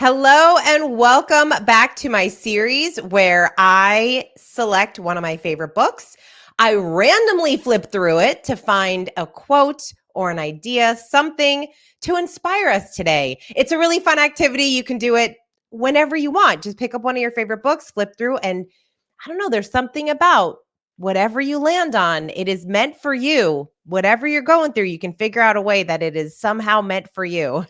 Hello and welcome back to my series where I select one of my favorite books. I randomly flip through it to find a quote or an idea, something to inspire us today. It's a really fun activity. You can do it whenever you want. Just pick up one of your favorite books, flip through, and I don't know, there's something about whatever you land on, it is meant for you. Whatever you're going through, you can figure out a way that it is somehow meant for you.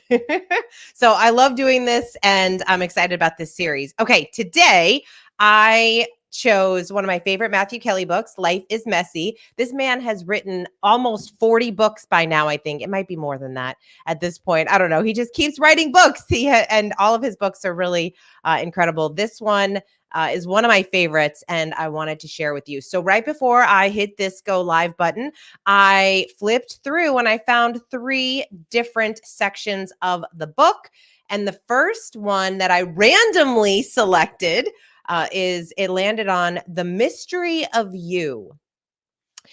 So I love doing this and I'm excited about this series. Okay, today I chose one of my favorite Matthew Kelly books, Life is Messy. This man has written almost 40 books by now, I think. It might be more than that at this point. I don't know. He just keeps writing books. And all of his books are really incredible. This one is one of my favorites, and I wanted to share with you. So right before I hit this go live button, I flipped through and I found 3 different sections of the book. And the first one that I randomly selected is it landed on The Mystery of You.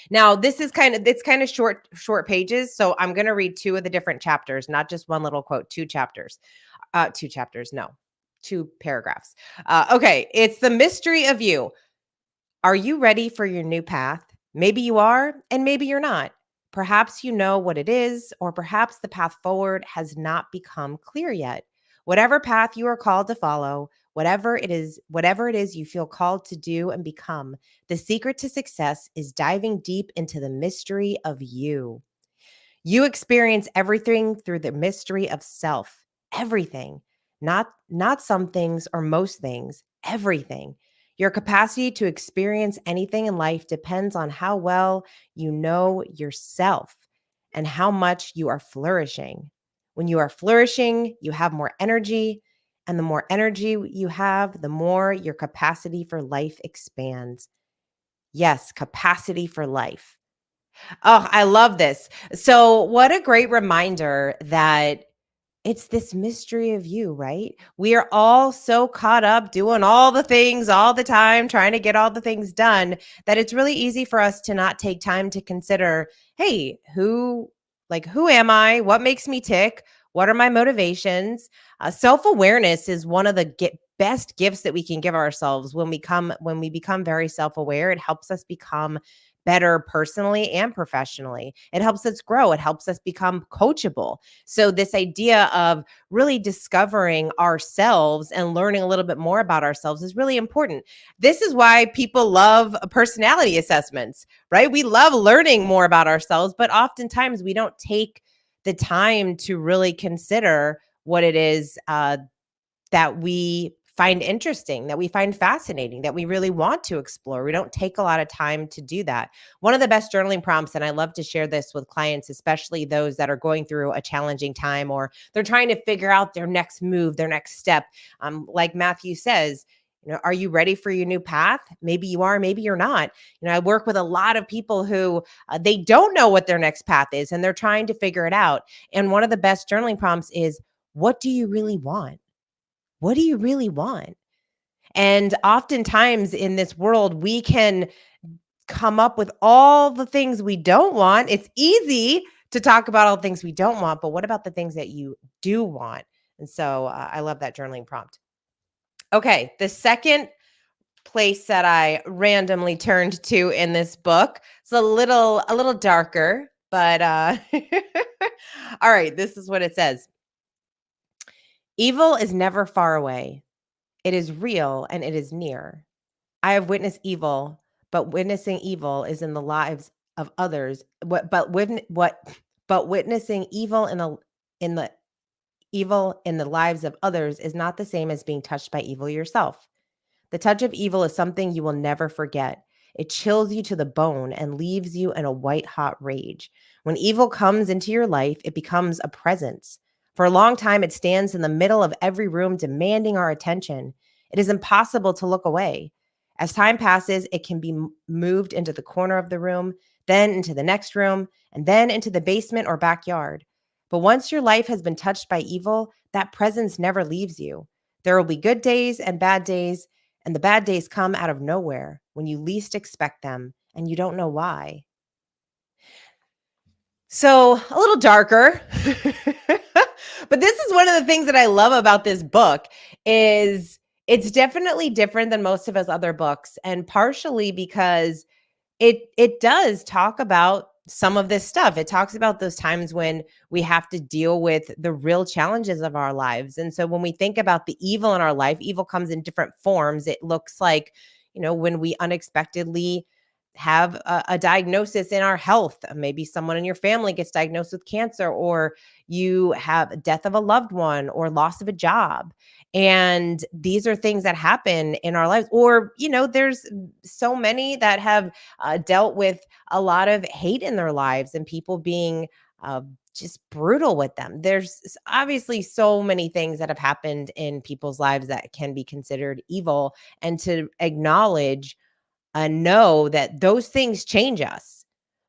Now, this is it's kind of short pages, so I'm going to read 2 of the different chapters, not just one little quote, 2 chapters. 2 chapters, no. 2 paragraphs. Okay, it's The Mystery of You. Are you ready for your new path? Maybe you are, and maybe you're not. Perhaps you know what it is, or perhaps the path forward has not become clear yet. Whatever path you are called to follow, whatever it is you feel called to do and become, the secret to success is diving deep into the mystery of you. You experience everything through the mystery of self. Everything. Not some things or most things, everything. Your capacity to experience anything in life depends on how well you know yourself and how much you are flourishing. When you are flourishing, you have more energy, and the more energy you have, the more your capacity for life expands. Yes, capacity for life. Oh, I love this. So, what a great reminder that it's this mystery of you, right? We are all so caught up doing all the things all the time, trying to get all the things done, that it's really easy for us to not take time to consider, hey, who am I? What makes me tick? What are my motivations? Self-awareness is one of the best gifts that we can give ourselves when we become very self-aware. It helps us become better personally and professionally. It helps us grow. It helps us become coachable. So, this idea of really discovering ourselves and learning a little bit more about ourselves is really important. This is why people love personality assessments, right? We love learning more about ourselves, but oftentimes we don't take the time to really consider what it is that we find interesting, that we find fascinating, that we really want to explore. We don't take a lot of time to do that. One of the best journaling prompts, and I love to share this with clients, especially those that are going through a challenging time or they're trying to figure out their next move, their next step. Like Matthew says, are you ready for your new path? Maybe you are, maybe you're not. I work with a lot of people who they don't know what their next path is and they're trying to figure it out. And one of the best journaling prompts is, what do you really want? What do you really want? And oftentimes in this world, we can come up with all the things we don't want. It's easy to talk about all the things we don't want, but what about the things that you do want? And so I love that journaling prompt. Okay, the second place that I randomly turned to in this book, it's a little darker, but all right, this is what it says. Evil is never far away. It is real and it is near. I have witnessed evil, but witnessing evil is in the lives of others. But witnessing evil in the evil in the lives of others is not the same as being touched by evil yourself. The touch of evil is something you will never forget. It chills you to the bone and leaves you in a white hot rage. When evil comes into your life, it becomes a presence. For a long time, it stands in the middle of every room, demanding our attention. It is impossible to look away. As time passes, it can be moved into the corner of the room, then into the next room, and then into the basement or backyard. But once your life has been touched by evil, that presence never leaves you. There will be good days and bad days, and the bad days come out of nowhere when you least expect them, and you don't know why. So, a little darker, But this is one of the things that I love about this book is it's definitely different than most of his other books, and partially because it does talk about some of this stuff. It talks about those times when we have to deal with the real challenges of our lives. And so when we think about the evil in our life, evil comes in different forms. It looks like, when we unexpectedly have a diagnosis in our health. Maybe someone in your family gets diagnosed with cancer, or you have death of a loved one or loss of a job. And these are things that happen in our lives. Or, there's so many that have dealt with a lot of hate in their lives and people being just brutal with them. There's obviously so many things that have happened in people's lives that can be considered evil, and to acknowledge and know that those things change us.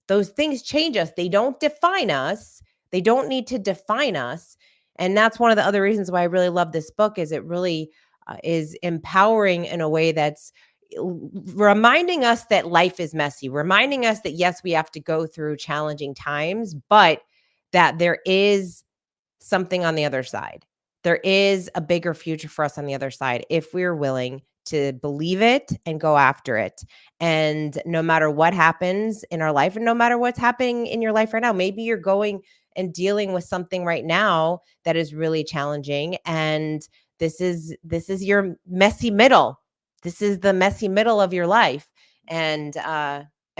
Those things change us. They don't define us. They don't need to define us. And that's one of the other reasons why I really love this book is it really is empowering in a way that's reminding us that life is messy, reminding us that yes, we have to go through challenging times, but that there is something on the other side. There is a bigger future for us on the other side if we're willing to believe it and go after it. And no matter what happens in our life, and no matter what's happening in your life right now, maybe you're going and dealing with something right now that is really challenging, and this is your messy middle. This is the messy middle of your life. And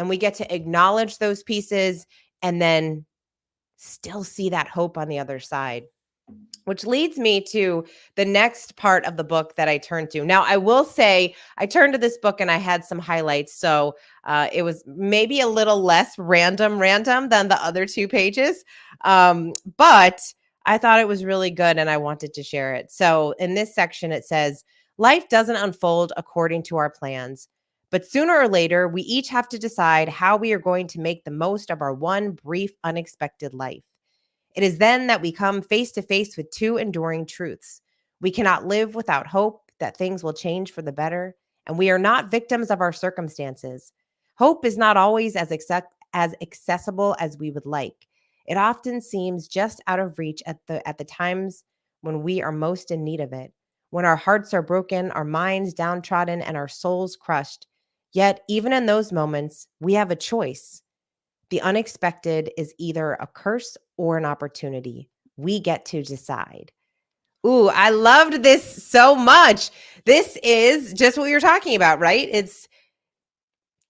we get to acknowledge those pieces and then still see that hope on the other side, which leads me to the next part of the book that I turned to. Now, I will say I turned to this book and I had some highlights. So it was maybe a little less random than the other 2 pages. But I thought it was really good and I wanted to share it. So in this section, it says, life doesn't unfold according to our plans. But sooner or later, we each have to decide how we are going to make the most of our one brief, unexpected life. It is then that we come face to face with 2 enduring truths. We cannot live without hope that things will change for the better, and we are not victims of our circumstances. Hope is not always as accessible as we would like. It often seems just out of reach at the times when we are most in need of it, when our hearts are broken, our minds downtrodden, and our souls crushed. Yet, even in those moments, we have a choice. The unexpected is either a curse or an opportunity. We get to decide. Ooh, I loved this so much. This is just what you're talking about, right? It's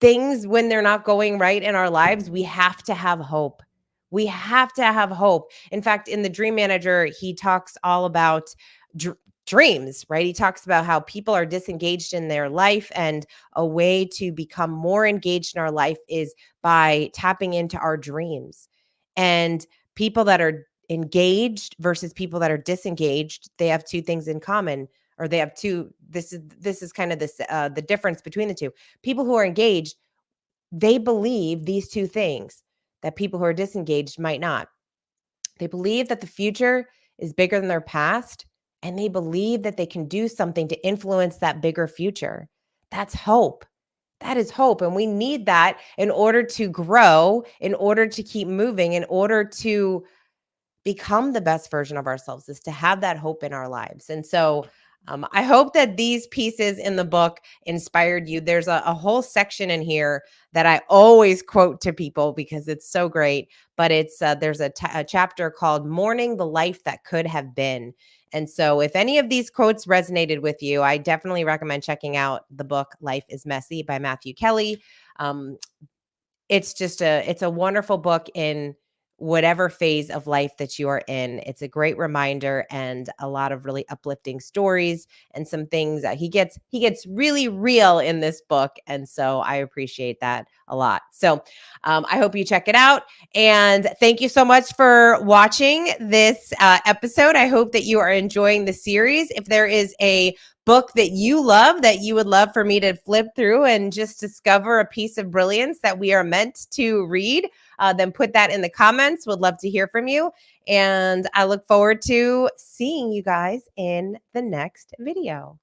things when they're not going right in our lives, we have to have hope. We have to have hope. In fact, in the Dream Manager, he talks all about dreams, right? He talks about how people are disengaged in their life, and a way to become more engaged in our life is by tapping into our dreams. And people that are engaged versus people that are disengaged, they have 2 things in common, or they have 2. This is kind of this the difference between the 2. People who are engaged, they believe these 2 things that people who are disengaged might not. They believe that the future is bigger than their past, and they believe that they can do something to influence that bigger future. That's hope. That is hope. And we need that in order to grow, in order to keep moving, in order to become the best version of ourselves, is to have that hope in our lives. And so I hope that these pieces in the book inspired you. There's a whole section in here that I always quote to people because it's so great. But there's a chapter called "Mourning the Life That Could Have Been." And so if any of these quotes resonated with you, I definitely recommend checking out the book "Life is Messy" by Matthew Kelly. Um, it's a wonderful book in whatever phase of life that you are in. It's a great reminder and a lot of really uplifting stories and some things that he gets really real in this book. And so I appreciate that a lot. So I hope you check it out. And thank you so much for watching this episode. I hope that you are enjoying the series. If there is a book that you love that you would love for me to flip through and just discover a piece of brilliance that we are meant to read, then put that in the comments. Would love to hear from you. And I look forward to seeing you guys in the next video.